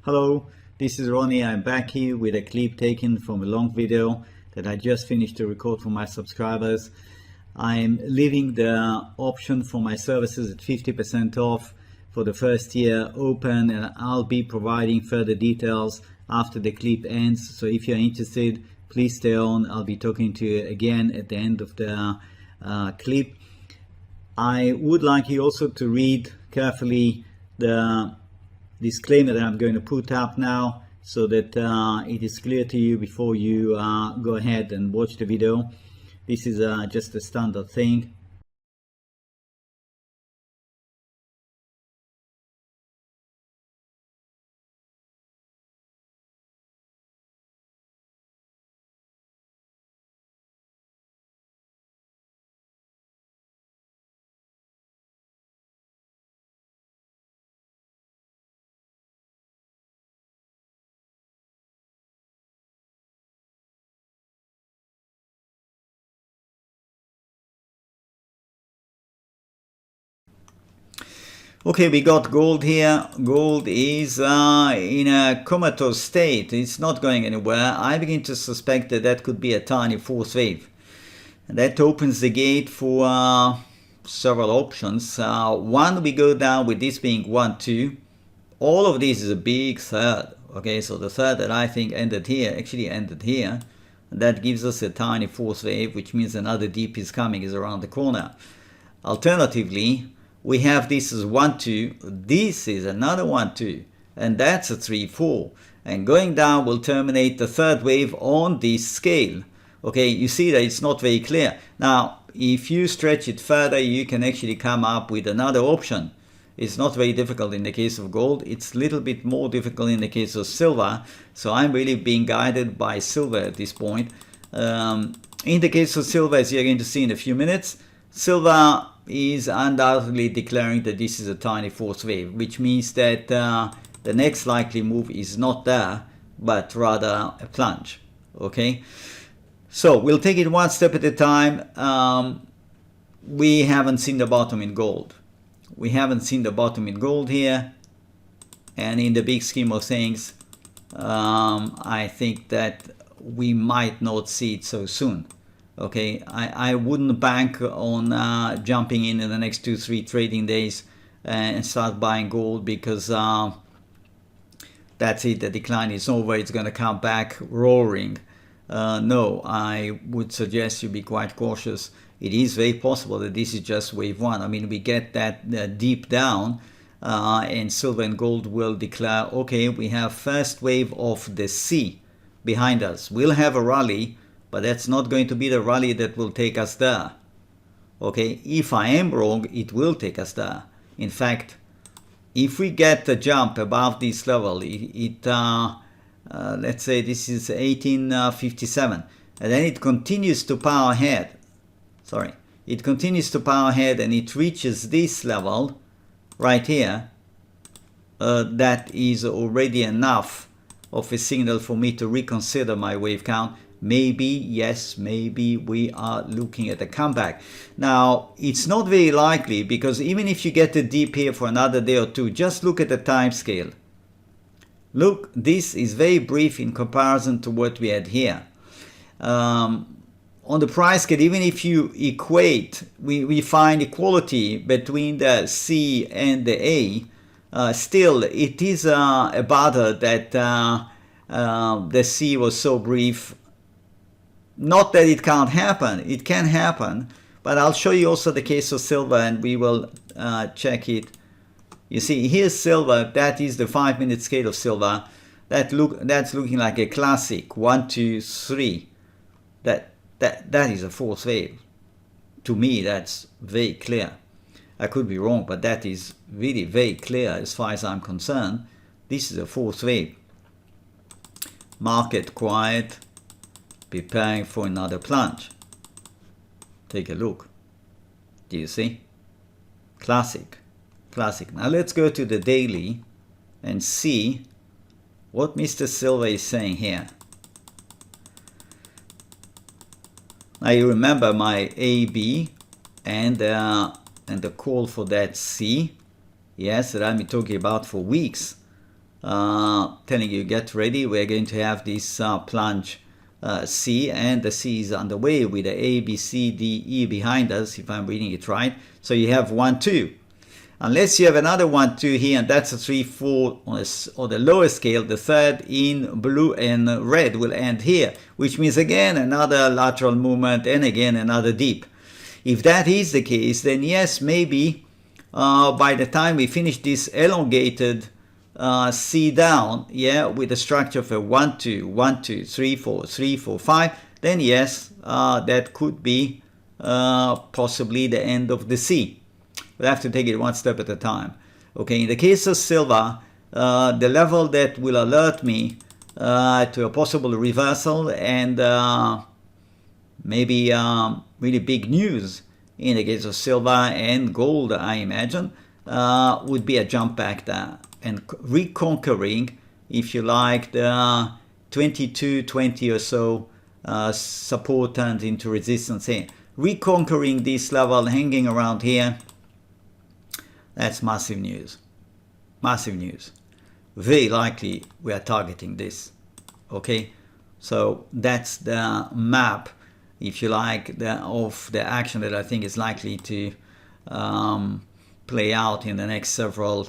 Hello, this is Ronnie. I'm back here with a clip taken from a long video that I just finished to record for my subscribers. I'm leaving the option for my services at 50% off for the first year open, and I'll be providing further details after the clip ends. So if you're interested, please stay on. I'll be talking to you again at the end of the clip. I would like you also to read carefully the disclaimer that I'm going to put up now, so that it is clear to you before you go ahead and watch the video. This is just a standard thing. Okay, we got gold here. Gold is in a comatose state. It's not going anywhere. I begin to suspect that that could be a tiny fourth wave. And that opens the gate for several options. One, we go down with this being 1, 2. All of this is a big third. Okay, so the third that I think ended here, actually ended here. And that gives us a tiny fourth wave, which means another dip is coming, is around the corner. Alternatively, we have this as 1, 2, this is another 1, 2, and that's a 3, 4. And going down will terminate the third wave on this scale. Okay, you see that it's not very clear. Now, if you stretch it further, you can actually come up with another option. It's not very difficult in the case of gold. It's a little bit more difficult in the case of silver. So I'm really being guided by silver at this point. In the case of silver, as you're going to see in a few minutes, silver is undoubtedly declaring that this is a tiny fourth wave, which means that the next likely move is not there, but rather a plunge. Okay, so we'll take it one step at a time. We haven't seen the bottom in gold. We haven't seen the bottom in gold here, and in the big scheme of things, I think that we might not see it so soon. Okay, I wouldn't bank on jumping in the next 2-3 trading days and start buying gold, because that's it, the decline is over, it's going to come back roaring. No, I would suggest you be quite cautious. It is very possible that this is just wave 1. I mean, we get that deep down and silver and gold will declare, okay, we have first wave of the C behind us. We'll have a rally, but that's not going to be the rally that will take us there. Okay, if I am wrong, it will take us there. In fact, if we get the jump above this level, let's say this is 1857, and then it continues to power ahead. Sorry, it continues to power ahead and it reaches this level right here. That is already enough of a signal for me to reconsider my wave count. Maybe, yes, maybe we are looking at a comeback. Now, it's not very likely, because even if you get a dip here for another day or two, just look at the time scale. Look, this is very brief in comparison to what we had here. On the price scale, even if you equate, we find equality between the C and the A. Still, it is a bother that the C was so brief. Not that it can't happen, it can happen, but I'll show you also the case of silver and we will check it. You see, here's silver, that is the 5-minute scale of silver. That's looking like a classic 1, 2, 3. That is a fourth wave. To me, that's very clear. I could be wrong, but that is really very clear as far as I'm concerned. This is a fourth wave. Market quiet, preparing for another plunge. Take a look. Do you see? Classic. Classic. Now let's go to the daily and see what Mr. Silver is saying here. Now you remember my AB and the call for that C. Yes, that I've been talking about for weeks. telling you, get ready, we're going to have this plunge C, and the C is underway with the A, B, C, D, E behind us, if I'm reading it right. So you have 1, 2. Unless you have another 1, 2 here, and that's a 3, 4 on the lower scale, the third in blue and red will end here, which means again another lateral movement and again another dip. If that is the case, then yes, maybe by the time we finish this elongated C down, yeah, with the structure of a 1, 2, 1, 2, 3, 4, 3, 4, 5, then yes, that could be possibly the end of the C. We'll have to take it one step at a time. Okay, in the case of silver, the level that will alert me to a possible reversal and maybe really big news in the case of silver and gold, I imagine, would be a jump back there and reconquering, if you like, the 2220 or so support turned into resistance here. Reconquering this level, hanging around here, that's massive news. Massive news. Very likely we are targeting this. Okay, so that's the map, if you like, of the action that I think is likely to play out in the next several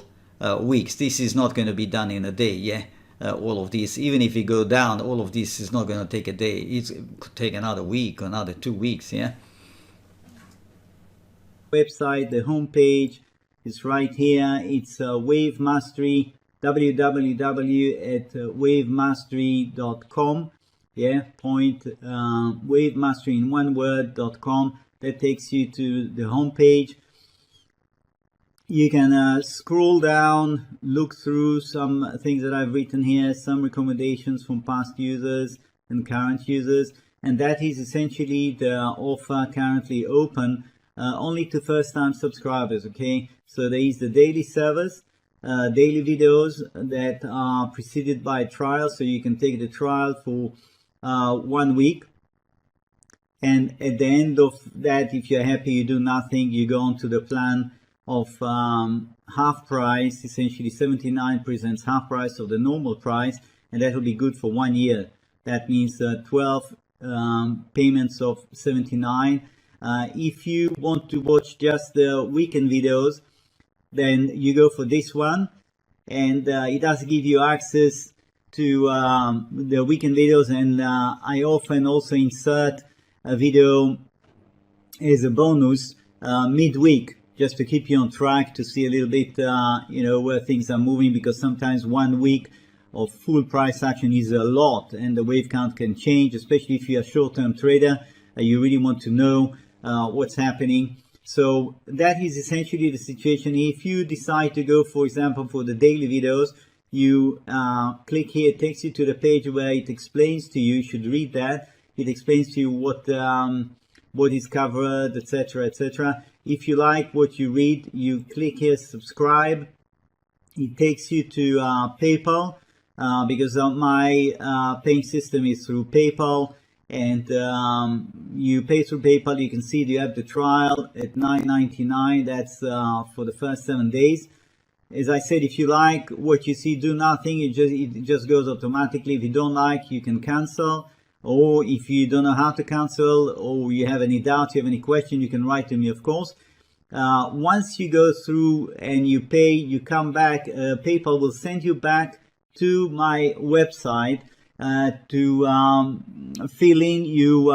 weeks. This is not going to be done in a day, yeah. All of this, even if we go down, all of this is not going to take a day. It could take another week, another 2 weeks, yeah. Website, the homepage is right here. It's Wave Mastery, www.wavemastery.com. Yeah, wavemastery in one word.com. That takes you to the homepage. You can scroll down, look through some things that I've written here, some recommendations from past users and current users, and that is essentially the offer currently open only to first-time subscribers. Okay, so there is the daily service, daily videos that are preceded by a trial, so you can take the trial for 1 week, and at the end of that, if you're happy, you do nothing, you go on to the plan of half price, essentially 79 presents half price of the normal price, and that will be good for 1 year. That means 12 payments of 79. If you want to watch just the weekend videos, then you go for this one, and it does give you access to the weekend videos, and I often also insert a video as a bonus midweek, just to keep you on track, to see a little bit where things are moving, because sometimes 1 week of full price action is a lot, and the wave count can change, especially if you're a short-term trader. You really want to know what's happening. So that is essentially the situation. If you decide to go, for example, for the daily videos, you click here, it takes you to the page where it explains to you, you should read that, it explains to you what is covered, etc., etc. If you like what you read, you click here, subscribe. It takes you to PayPal, because my paying system is through PayPal, and you pay through PayPal. You can see you have the trial at $9.99. That's for the first 7 days. As I said, if you like what you see, do nothing. It just goes automatically. If you don't like, you can cancel. Or if you don't know how to cancel, or you have any doubt, you have any question, you can write to me, of course. Once you go through and you pay, you come back, PayPal will send you back to my website to fill in your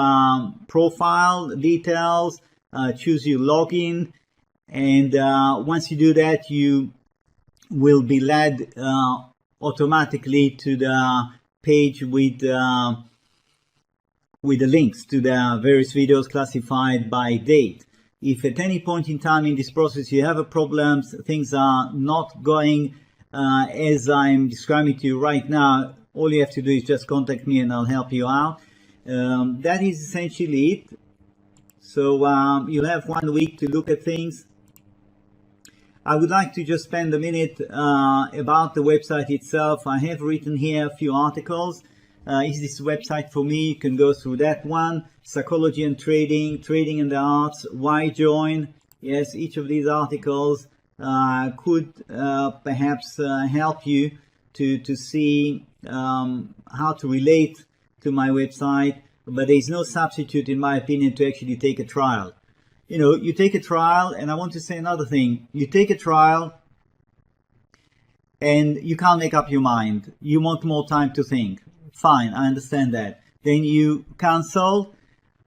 profile details, choose your login, and once you do that, you will be led automatically to the page with the links to the various videos classified by date. If at any point in time in this process you have a problem, things are not going as I'm describing to you right now, all you have to do is just contact me and I'll help you out. That is essentially it. So you'll have 1 week to look at things. I would like to just spend a minute about the website itself. I have written here a few articles. Is this website for me? You can go through that one. Psychology and trading, trading and the arts, why join? Yes, each of these articles could perhaps help you to see how to relate to my website, but there is no substitute, in my opinion, to actually take a trial. You know, you take a trial, and I want to say another thing. You take a trial and you can't make up your mind. You want more time to think. Fine, I understand that. Then you cancel,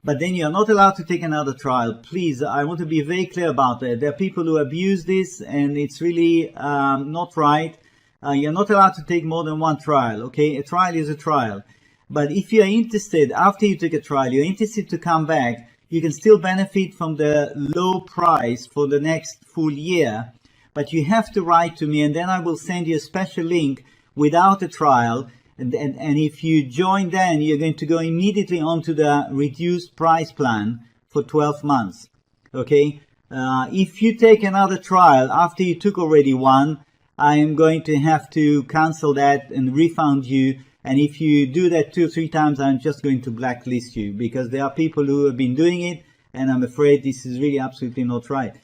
but then you're not allowed to take another trial. Please, I want to be very clear about that. There are people who abuse this, and it's really not right. You're not allowed to take more than one trial, okay? A trial is a trial. But if you're interested, after you take a trial, you're interested to come back, you can still benefit from the low price for the next full year. But you have to write to me, and then I will send you a special link without a trial. And if you join, then you're going to go immediately onto the reduced price plan for 12 months. Okay? If you take another trial after you took already one, I am going to have to cancel that and refund you. And if you do that 2 or 3 times, I'm just going to blacklist you, because there are people who have been doing it, and I'm afraid this is really absolutely not right.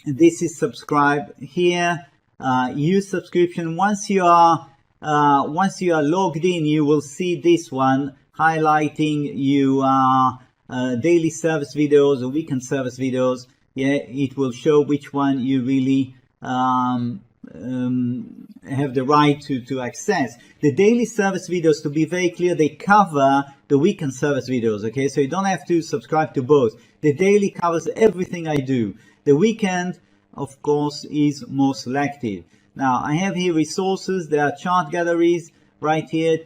This is subscribe here. Use subscription. Once you are logged in, you will see this one highlighting you daily service videos or weekend service videos. Yeah, it will show which one you really have the right to access. The daily service videos, to be very clear, they cover the weekend service videos. Okay, so you don't have to subscribe to both. The daily covers everything I do. The weekend, of course, is more selective. Now, I have here resources. There are chart galleries right here.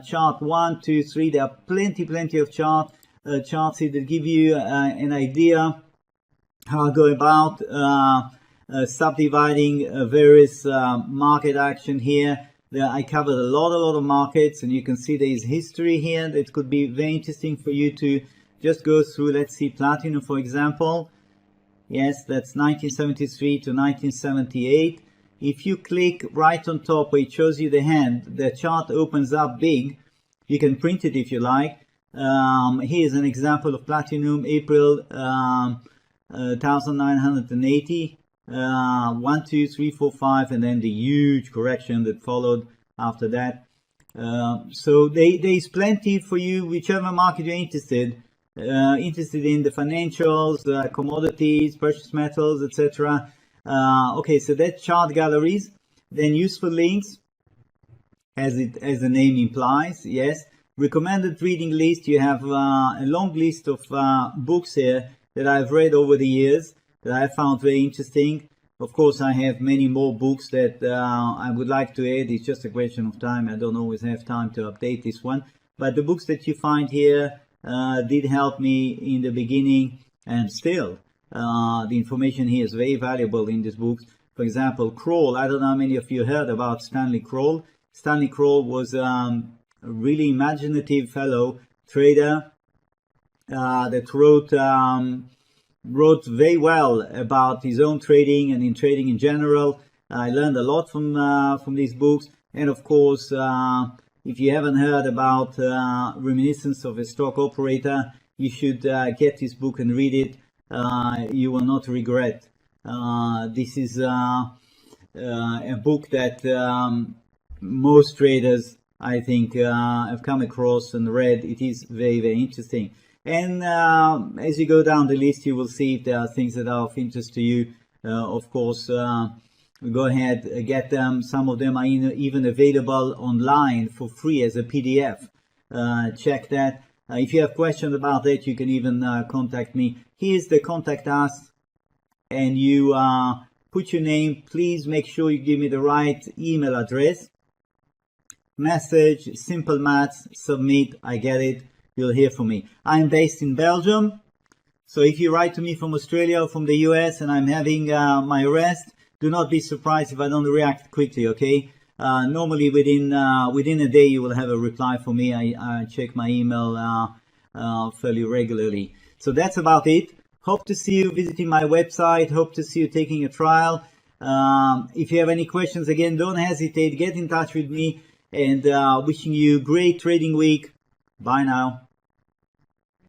Chart 1, 2, 3. There are plenty of charts here that give you an idea how I go about subdividing various market action here. There I covered a lot of markets, and you can see there is history here that could be very interesting for you to just go through. Let's see, platinum, for example. Yes, that's 1973 to 1978. If you click right on top where it shows you the hand, the chart opens up big. You can print it if you like. Here's an example of platinum, April 1980. 1, 2, 3, 4, 5, and then the huge correction that followed after that. So there is plenty for you, whichever market you're interested in, the financials, commodities, precious metals, etc. Okay, so that's chart galleries. Then useful links, as the name implies. Yes, recommended reading list. You have a long list of books here that I've read over the years that I found very interesting. Of course, I have many more books that I would like to add. It's just a question of time. I don't always have time to update this one. But the books that you find here did help me in the beginning, and still the information here is very valuable in these books. For example, Kroll. I don't know how many of you heard about Stanley Kroll. Stanley Kroll was a really imaginative fellow trader that wrote very well about his own trading and in trading in general. I learned a lot from these books. And of course, if you haven't heard about Reminiscence of a Stock Operator, you should get this book and read it. You will not regret. This is a book that most traders, I think, have come across and read. It is very interesting. And as you go down the list, you will see if there are things that are of interest to you. Of course, go ahead, get them. Some of them are even available online for free as a PDF. Check that. If you have questions about that, you can even contact me. Here's the contact us, and you put your name. Please make sure you give me the right email address. Message, simple maths, submit, I get it. You'll hear from me. I'm based in Belgium, so if you write to me from Australia or from the US and I'm having my rest, do not be surprised if I don't react quickly, okay? Normally within a day you will have a reply from me. I check my email fairly regularly. So that's about it. Hope to see you visiting my website. Hope to see you taking a trial. If you have any questions, again, don't hesitate. Get in touch with me, and wishing you a great trading week. Bye now.